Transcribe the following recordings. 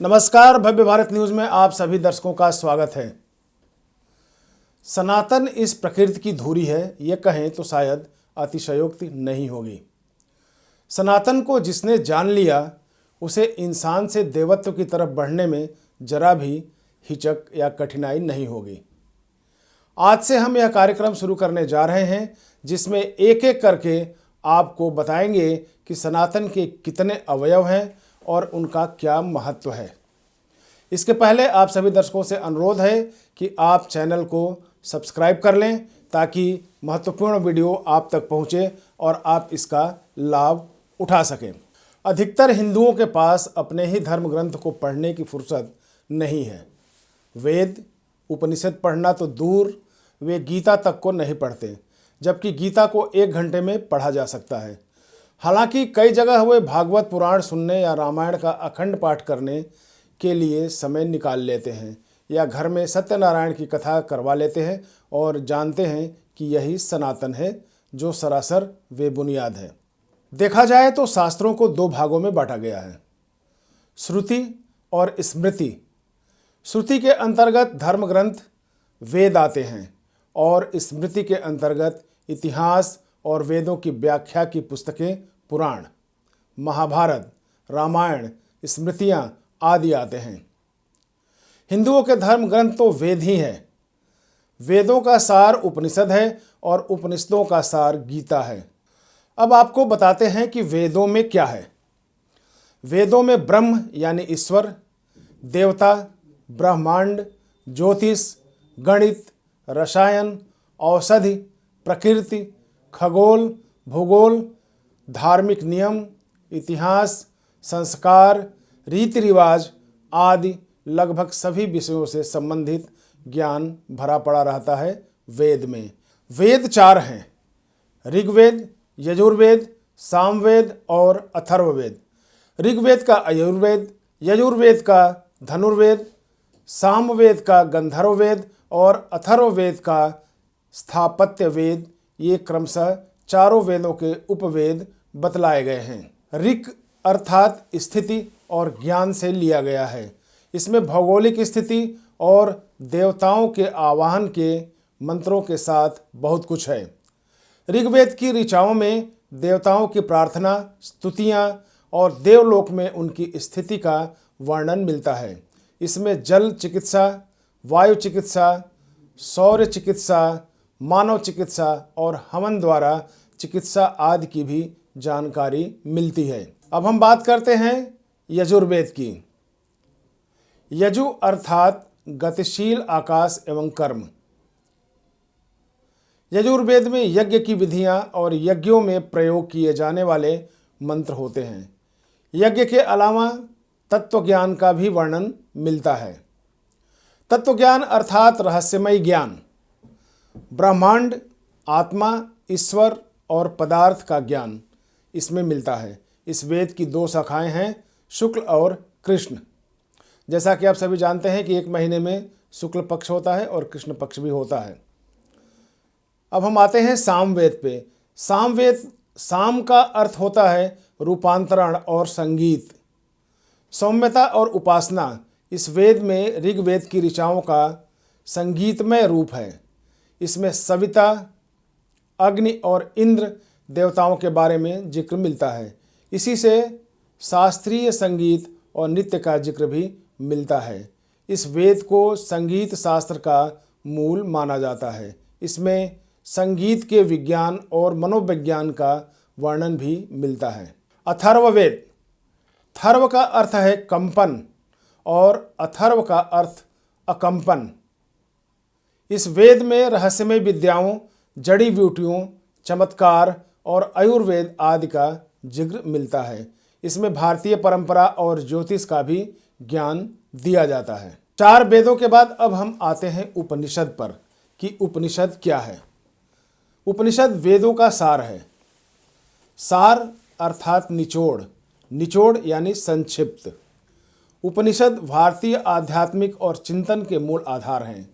नमस्कार, भव्य भारत न्यूज में आप सभी दर्शकों का स्वागत है। सनातन इस प्रकृति की धुरी है, यह कहें तो शायद अतिशयोक्ति नहीं होगी। सनातन को जिसने जान लिया, उसे इंसान से देवत्व की तरफ बढ़ने में जरा भी हिचक या कठिनाई नहीं होगी। आज से हम यह कार्यक्रम शुरू करने जा रहे हैं, जिसमें एक एक करके आपको बताएंगे कि सनातन के कितने अवयव हैं और उनका क्या महत्व है। इसके पहले आप सभी दर्शकों से अनुरोध है कि आप चैनल को सब्सक्राइब कर लें, ताकि महत्वपूर्ण वीडियो आप तक पहुंचे और आप इसका लाभ उठा सकें। अधिकतर हिंदुओं के पास अपने ही धर्म ग्रंथ को पढ़ने की फुर्सत नहीं है। वेद उपनिषद पढ़ना तो दूर, वे गीता तक को नहीं पढ़ते, जबकि गीता को 1 घंटे में पढ़ा जा सकता है। हालांकि कई जगह वे भागवत पुराण सुनने या रामायण का अखंड पाठ करने के लिए समय निकाल लेते हैं, या घर में सत्यनारायण की कथा करवा लेते हैं और जानते हैं कि यही सनातन है, जो सरासर वे बुनियाद है। देखा जाए तो शास्त्रों को 2 भागों में बांटा गया है, श्रुति और स्मृति। श्रुति के अंतर्गत धर्म ग्रंथ वेद आते हैं और स्मृति के अंतर्गत इतिहास और वेदों की व्याख्या की पुस्तकें पुराण, महाभारत, रामायण, स्मृतियां आदि आते हैं। हिंदुओं के धर्म ग्रंथ तो वेद ही हैं। वेदों का सार उपनिषद है और उपनिषदों का सार गीता है। अब आपको बताते हैं कि वेदों में क्या है। वेदों में ब्रह्म यानी ईश्वर, देवता, ब्रह्मांड, ज्योतिष, गणित, रसायन, औषधि, प्रकृति, खगोल, भूगोल, धार्मिक नियम, इतिहास, संस्कार, रीति रिवाज आदि लगभग सभी विषयों से संबंधित ज्ञान भरा पड़ा रहता है वेद में। वेद 4 हैं: ऋग्वेद, यजुर्वेद, सामवेद और अथर्ववेद। ऋग्वेद का आयुर्वेद, यजुर्वेद का धनुर्वेद, सामवेद का गंधर्ववेद और अथर्ववेद का स्थापत्य वेद, ये क्रमशः चारों वेदों के उपवेद बतलाए गए हैं। ऋक् अर्थात स्थिति और ज्ञान से लिया गया है। इसमें भौगोलिक स्थिति और देवताओं के आवाहन के मंत्रों के साथ बहुत कुछ है। ऋग्वेद की ऋचाओं में देवताओं की प्रार्थना, स्तुतियाँ और देवलोक में उनकी स्थिति का वर्णन मिलता है। इसमें जल चिकित्सा, वायु चिकित्सा, सौर्य चिकित्सा, मानव चिकित्सा और हवन द्वारा चिकित्सा आदि की भी जानकारी मिलती है। अब हम बात करते हैं यजुर्वेद की। यजु अर्थात गतिशील आकाश एवं कर्म। यजुर्वेद में यज्ञ की विधियां और यज्ञों में प्रयोग किए जाने वाले मंत्र होते हैं। यज्ञ के अलावा तत्व ज्ञान का भी वर्णन मिलता है। तत्व ज्ञान अर्थात रहस्यमय ज्ञान, ब्रह्मांड, आत्मा, ईश्वर और पदार्थ का ज्ञान इसमें मिलता है। इस वेद की 2 शाखाएं हैं, शुक्ल और कृष्ण। जैसा कि आप सभी जानते हैं कि 1 महीने में शुक्ल पक्ष होता है और कृष्ण पक्ष भी होता है। अब हम आते हैं सामवेद पे। सामवेद, साम का अर्थ होता है रूपांतरण और संगीत, सौम्यता और उपासना। इस वेद में ऋग्वेद की ऋचाओं का संगीतमय रूप है। इसमें सविता, अग्नि और इंद्र देवताओं के बारे में जिक्र मिलता है। इसी से शास्त्रीय संगीत और नृत्य का जिक्र भी मिलता है। इस वेद को संगीत शास्त्र का मूल माना जाता है। इसमें संगीत के विज्ञान और मनोविज्ञान का वर्णन भी मिलता है। अथर्ववेद, थर्व का अर्थ है कंपन और अथर्व का अर्थ अकंपन। इस वेद में रहस्यमय विद्याओं, जड़ी बूटियों, चमत्कार और आयुर्वेद आदि का जिक्र मिलता है। इसमें भारतीय परंपरा और ज्योतिष का भी ज्ञान दिया जाता है। 4 वेदों के बाद अब हम आते हैं उपनिषद पर कि उपनिषद क्या है। उपनिषद वेदों का सार है। सार अर्थात निचोड़, निचोड़ यानी संक्षिप्त। उपनिषद भारतीय आध्यात्मिक और चिंतन के मूल आधार हैं।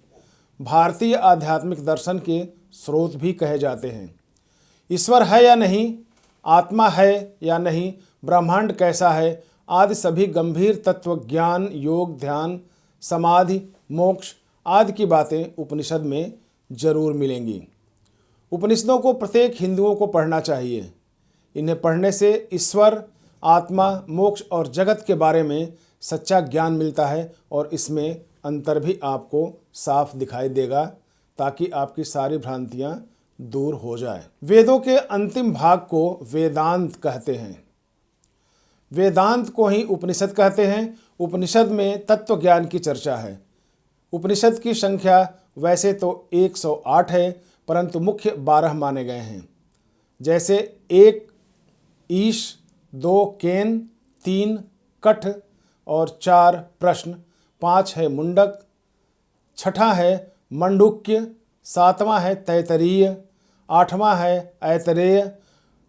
भारतीय आध्यात्मिक दर्शन के स्रोत भी कहे जाते हैं। ईश्वर है या नहीं, आत्मा है या नहीं, ब्रह्मांड कैसा है आदि सभी गंभीर तत्व ज्ञान, योग, ध्यान, समाधि, मोक्ष आदि की बातें उपनिषद में जरूर मिलेंगी। उपनिषदों को प्रत्येक हिंदुओं को पढ़ना चाहिए। इन्हें पढ़ने से ईश्वर, आत्मा, मोक्ष और जगत के बारे में सच्चा ज्ञान मिलता है और इसमें अंतर भी आपको साफ दिखाई देगा, ताकि आपकी सारी भ्रांतियां दूर हो जाए। वेदों के अंतिम भाग को वेदांत कहते हैं। वेदांत को ही उपनिषद कहते हैं। उपनिषद में तत्व ज्ञान की चर्चा है। उपनिषद की संख्या वैसे तो 108 है, परंतु मुख्य 12 माने गए हैं। जैसे 1 ईश, 2 केन, 3 कठ और 4 प्रश्न, 5 है मुंडक, 6वां है मंडूक्य, 7वां है तैतरीय, 8वां है ऐतरेय,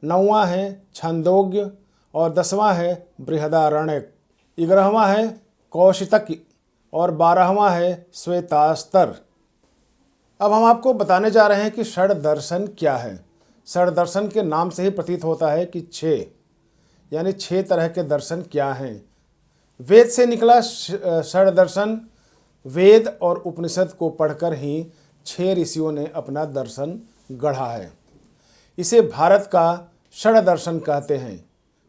9वां है छंदोग्य और 10वां है बृहदारण्यक, 11वां है कौशितकी और 12वां है श्वेतास्तर। अब हम आपको बताने जा रहे हैं कि षड दर्शन क्या है। षड दर्शन के नाम से ही प्रतीत होता है कि 6 यानी 6 तरह के दर्शन क्या हैं। वेद से निकला षड दर्शन। वेद और उपनिषद को पढ़कर ही 6 ऋषियों ने अपना दर्शन गढ़ा है। इसे भारत का षड दर्शन कहते हैं।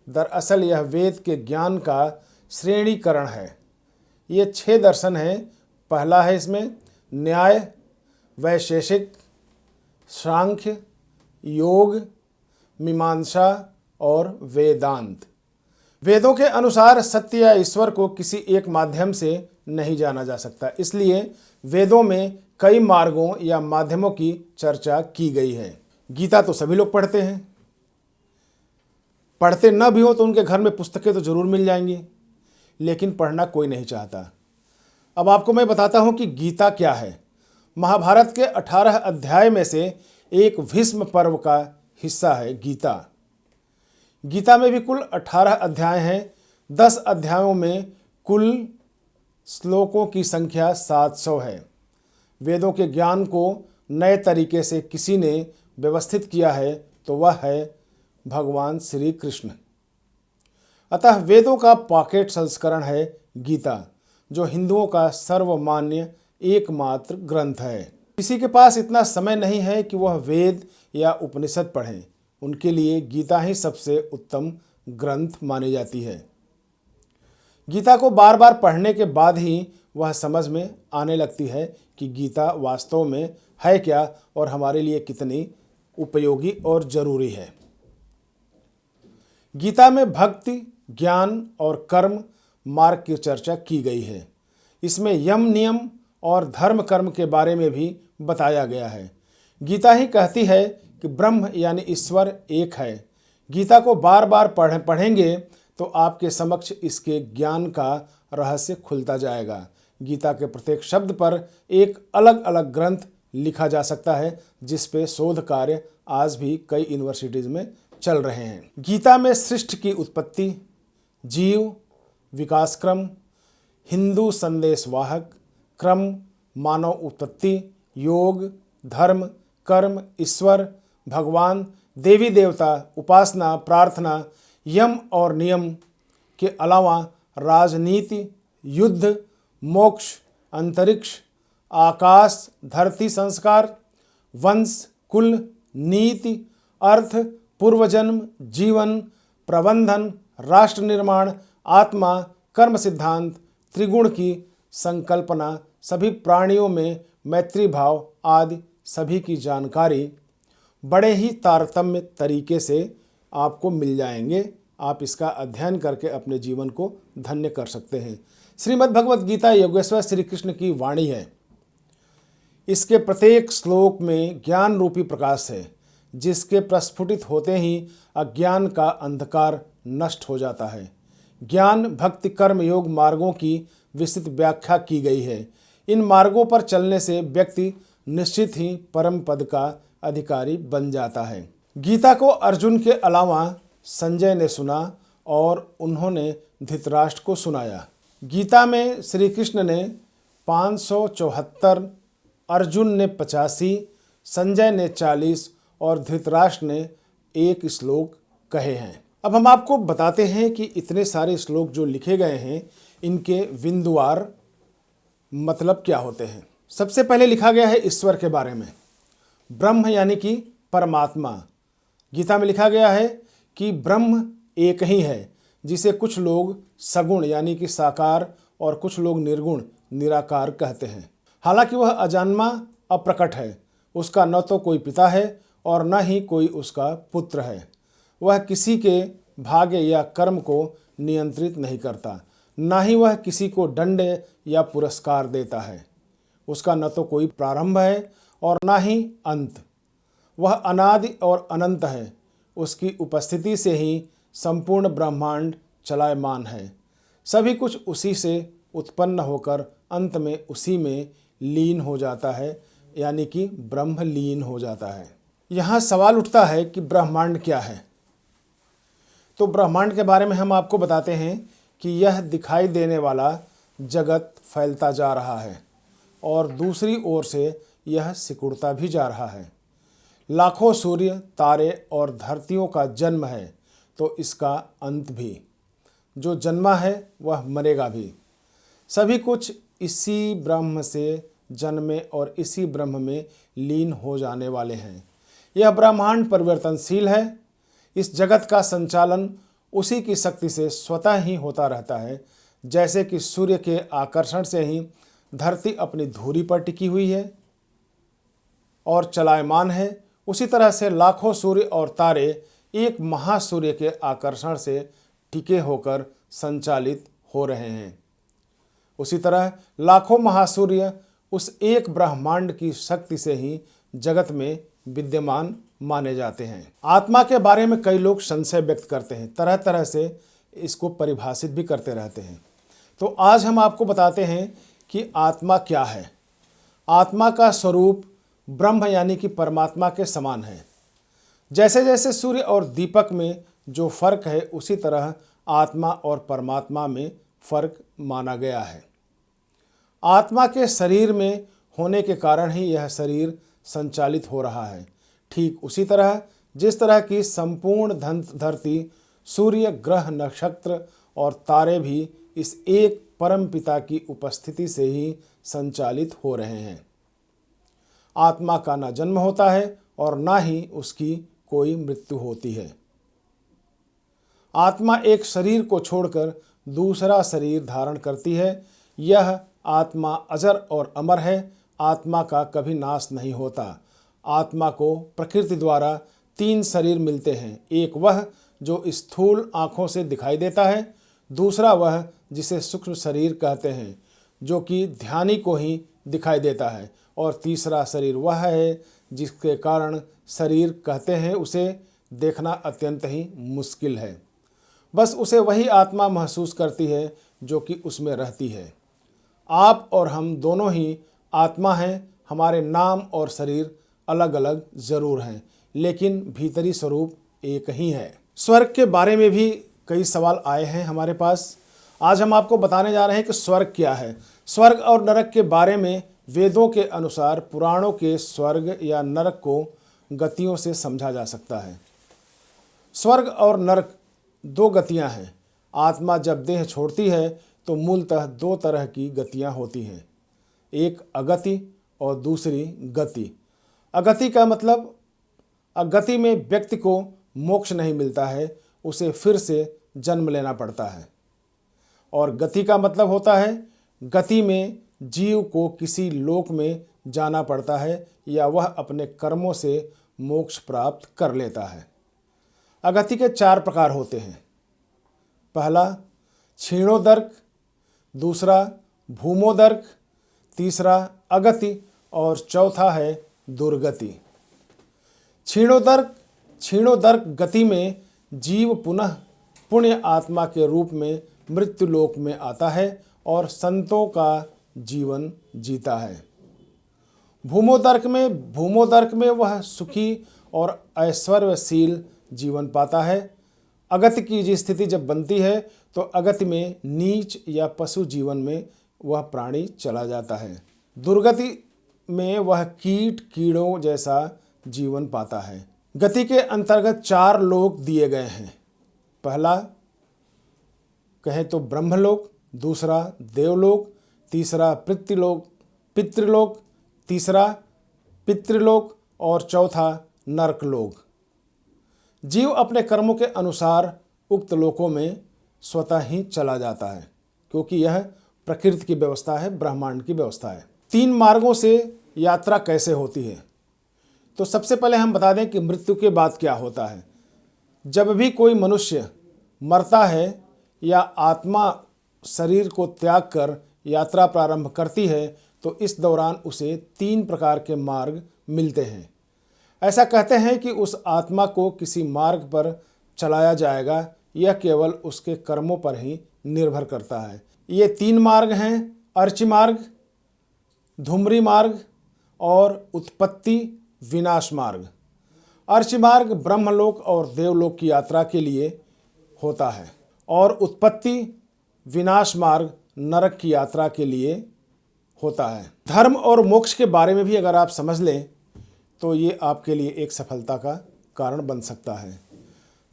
दरअसल यह वेद के ज्ञान का श्रेणीकरण है। ये 6 दर्शन हैं। पहला है इसमें न्याय, वैशेषिक, सांख्य, योग, मीमांसा और वेदांत। वेदों के अनुसार सत्य या ईश्वर को किसी एक माध्यम से नहीं जाना जा सकता, इसलिए वेदों में कई मार्गों या माध्यमों की चर्चा की गई है। गीता तो सभी लोग पढ़ते हैं। पढ़ते न भी हो तो उनके घर में पुस्तकें तो जरूर मिल जाएंगी, लेकिन पढ़ना कोई नहीं चाहता। अब आपको मैं बताता हूं कि गीता क्या है। महाभारत के 18 अध्याय में से एक भीष्म पर्व का हिस्सा है गीता। गीता में भी कुल 18 अध्याय हैं। 10 अध्यायों में कुल श्लोकों की संख्या 700 है। वेदों के ज्ञान को नए तरीके से किसी ने व्यवस्थित किया है तो वह है भगवान श्री कृष्ण। अतः वेदों का पॉकेट संस्करण है गीता, जो हिंदुओं का सर्वमान्य एकमात्र ग्रंथ है। किसी के पास इतना समय नहीं है कि वह वेद या उपनिषद पढ़ें। उनके लिए गीता ही सबसे उत्तम ग्रंथ मानी जाती है। गीता को बार बार पढ़ने के बाद ही वह समझ में आने लगती है कि गीता वास्तव में है क्या और हमारे लिए कितनी उपयोगी और जरूरी है। गीता में भक्ति, ज्ञान और कर्म मार्ग की चर्चा की गई है। इसमें यम, नियम और धर्म कर्म के बारे में भी बताया गया है। गीता ही कहती है कि ब्रह्म यानी ईश्वर एक है। गीता को बार बार पढ़ेंगे तो आपके समक्ष इसके ज्ञान का रहस्य खुलता जाएगा। गीता के प्रत्येक शब्द पर एक अलग अलग ग्रंथ लिखा जा सकता है, जिस पे शोध कार्य आज भी कई यूनिवर्सिटीज में चल रहे हैं। गीता में सृष्टि की उत्पत्ति, जीव, विकास क्रम, हिंदू संदेशवाहक क्रम, मानव उत्पत्ति, योग, धर्म, कर्म, ईश्वर, भगवान, देवी देवता, उपासना, प्रार्थना, यम और नियम के अलावा राजनीति, युद्ध, मोक्ष, अंतरिक्ष, आकाश, धरती संस्कार, वंश, कुल, नीति, अर्थ, पूर्वजन्म, जीवन, प्रबंधन, राष्ट्र निर्माण, आत्मा, कर्म सिद्धांत, त्रिगुण की संकल्पना, सभी प्राणियों में मैत्री भाव आदि सभी की जानकारी बड़े ही तारतम्य तरीके से आपको मिल जाएंगे। आप इसका अध्ययन करके अपने जीवन को धन्य कर सकते हैं। श्रीमद् भगवत गीता योगेश्वर श्री कृष्ण की वाणी है। इसके प्रत्येक श्लोक में ज्ञान रूपी प्रकाश है, जिसके प्रस्फुटित होते ही अज्ञान का अंधकार नष्ट हो जाता है। ज्ञान, भक्ति, कर्म, योग मार्गों की विस्तृत व्याख्या की गई है। इन मार्गों पर चलने से व्यक्ति निश्चित ही परम पद का अधिकारी बन जाता है। गीता को अर्जुन के अलावा संजय ने सुना और उन्होंने धृतराष्ट्र को सुनाया। गीता में श्री कृष्ण ने 574, अर्जुन ने 85, संजय ने 40 और धृतराष्ट्र ने 1 श्लोक कहे हैं। अब हम आपको बताते हैं कि इतने सारे श्लोक जो लिखे गए हैं इनके बिंदुवार मतलब क्या होते हैं। सबसे पहले लिखा गया है ईश्वर के बारे में। ब्रह्म यानी कि परमात्मा। गीता में लिखा गया है कि ब्रह्म एक ही है, जिसे कुछ लोग सगुण यानी कि साकार और कुछ लोग निर्गुण निराकार कहते हैं। हालांकि वह अजन्मा अप्रकट है, उसका न तो कोई पिता है और न ही कोई उसका पुत्र है। वह किसी के भाग्य या कर्म को नियंत्रित नहीं करता, न ही वह किसी को दंड या पुरस्कार देता है। उसका न तो कोई प्रारंभ है और न ही अंत। वह अनादि और अनंत है। उसकी उपस्थिति से ही संपूर्ण ब्रह्मांड चलायमान है। सभी कुछ उसी से उत्पन्न होकर अंत में उसी में लीन हो जाता है, यानी कि ब्रह्म लीन हो जाता है। यहाँ सवाल उठता है कि ब्रह्मांड क्या है। तो ब्रह्मांड के बारे में हम आपको बताते हैं कि यह दिखाई देने वाला जगत फैलता जा रहा है और दूसरी ओर से यह सिकुड़ता भी जा रहा है। लाखों सूर्य, तारे और धरतियों का जन्म है तो इसका अंत भी। जो जन्मा है वह मरेगा भी। सभी कुछ इसी ब्रह्म से जन्मे और इसी ब्रह्म में लीन हो जाने वाले हैं। यह ब्रह्मांड परिवर्तनशील है। इस जगत का संचालन उसी की शक्ति से स्वतः ही होता रहता है। जैसे कि सूर्य के आकर्षण से ही धरती अपनी धुरी पर टिकी हुई है और चलायमान है, उसी तरह से लाखों सूर्य और तारे एक महासूर्य के आकर्षण से टिके होकर संचालित हो रहे हैं। उसी तरह लाखों महासूर्य उस एक ब्रह्मांड की शक्ति से ही जगत में विद्यमान माने जाते हैं। आत्मा के बारे में कई लोग संशय व्यक्त करते हैं, तरह तरह से इसको परिभाषित भी करते रहते हैं। तो आज हम आपको बताते हैं कि आत्मा क्या है। आत्मा का स्वरूप ब्रह्म यानी कि परमात्मा के समान है। जैसे जैसे सूर्य और दीपक में जो फर्क है, उसी तरह आत्मा और परमात्मा में फर्क माना गया है। आत्मा के शरीर में होने के कारण ही यह शरीर संचालित हो रहा है। ठीक उसी तरह जिस तरह की संपूर्ण धरती, सूर्य, ग्रह, नक्षत्र और तारे भी इस एक परम पिता की उपस्थिति से ही संचालित हो रहे हैं। आत्मा का न जन्म होता है और न ही उसकी कोई मृत्यु होती है। आत्मा एक शरीर को छोड़कर दूसरा शरीर धारण करती है। यह आत्मा अजर और अमर है। आत्मा का कभी नाश नहीं होता। आत्मा को प्रकृति द्वारा 3 शरीर मिलते हैं। एक वह जो स्थूल आँखों से दिखाई देता है, दूसरा वह जिसे सूक्ष्म शरीर कहते हैं जो कि ध्यानी को ही दिखाई देता है, और तीसरा शरीर वह है जिसके कारण शरीर कहते हैं उसे देखना अत्यंत ही मुश्किल है। बस उसे वही आत्मा महसूस करती है जो कि उसमें रहती है। आप और हम दोनों ही आत्मा हैं। हमारे नाम और शरीर अलग अलग जरूर हैं, लेकिन भीतरी स्वरूप एक ही है। स्वर्ग के बारे में भी कई सवाल आए हैं हमारे पास। आज हम आपको बताने जा रहे हैं कि स्वर्ग क्या है। स्वर्ग और नरक के बारे में वेदों के अनुसार पुराणों के स्वर्ग या नरक को गतियों से समझा जा सकता है। स्वर्ग और नरक 2 गतियां हैं। आत्मा जब देह छोड़ती है तो मूलतः 2 तरह की गतियां होती हैं, एक अगति और दूसरी गति। अगति का मतलब, अगति में व्यक्ति को मोक्ष नहीं मिलता है, उसे फिर से जन्म लेना पड़ता है। और गति का मतलब होता है, गति में जीव को किसी लोक में जाना पड़ता है या वह अपने कर्मों से मोक्ष प्राप्त कर लेता है। अगति के 4 प्रकार होते हैं। पहला क्षीणोदर्क, दूसरा भूमोदर्क, तीसरा अगति और चौथा है दुर्गति। क्षीणोदर्क गति में जीव पुनः पुण्य आत्मा के रूप में मृत्यु लोक में आता है और संतों का जीवन जीता है। भूमोदर्क में वह सुखी और ऐश्वर्यशील जीवन पाता है। अगति की स्थिति जब बनती है तो अगति में नीच या पशु जीवन में वह प्राणी चला जाता है। दुर्गति में वह कीड़ों जैसा जीवन पाता है। गति के अंतर्गत 4 लोक दिए गए हैं। पहला कहें तो ब्रह्मलोक, दूसरा देवलोक, तीसरा पितृलोक, तीसरा पितृलोक और चौथा नरकलोक। जीव अपने कर्मों के अनुसार उक्त लोकों में स्वतः ही चला जाता है, क्योंकि यह प्रकृति की व्यवस्था है, ब्रह्मांड की व्यवस्था है। 3 मार्गों से यात्रा कैसे होती है? तो सबसे पहले हम बता दें कि मृत्यु के बाद क्या होता है। जब भी कोई मनुष्य मरता है या आत्मा शरीर को त्याग कर यात्रा प्रारंभ करती है, तो इस दौरान उसे 3 प्रकार के मार्ग मिलते हैं। ऐसा कहते हैं कि उस आत्मा को किसी मार्ग पर चलाया जाएगा, यह केवल उसके कर्मों पर ही निर्भर करता है। ये 3 मार्ग हैं, अर्ची मार्ग, धूम्री मार्ग और उत्पत्ति विनाश मार्ग। अर्ची मार्ग ब्रह्मलोक और देवलोक की यात्रा के लिए होता है और उत्पत्ति विनाश मार्ग नरक की यात्रा के लिए होता है। धर्म और मोक्ष के बारे में भी अगर आप समझ लें तो ये आपके लिए एक सफलता का कारण बन सकता है।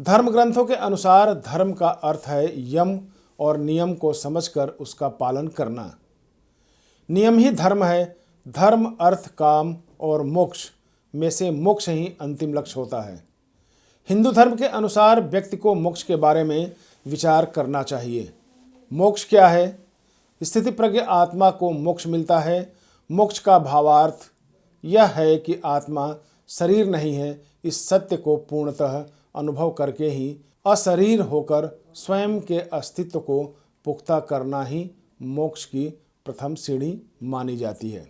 धर्म ग्रंथों के अनुसार धर्म का अर्थ है यम और नियम को समझकर उसका पालन करना। नियम ही धर्म है। धर्म, अर्थ, काम और मोक्ष में से मोक्ष ही अंतिम लक्ष्य होता है। हिंदू धर्म के अनुसार व्यक्ति को मोक्ष के बारे में विचार करना चाहिए। मोक्ष क्या है? स्थिति प्रज्ञ आत्मा को मोक्ष मिलता है। मोक्ष का भावार्थ यह है कि आत्मा शरीर नहीं है। इस सत्य को पूर्णतः अनुभव करके ही अशरीर होकर स्वयं के अस्तित्व को पुख्ता करना ही मोक्ष की प्रथम सीढ़ी मानी जाती है।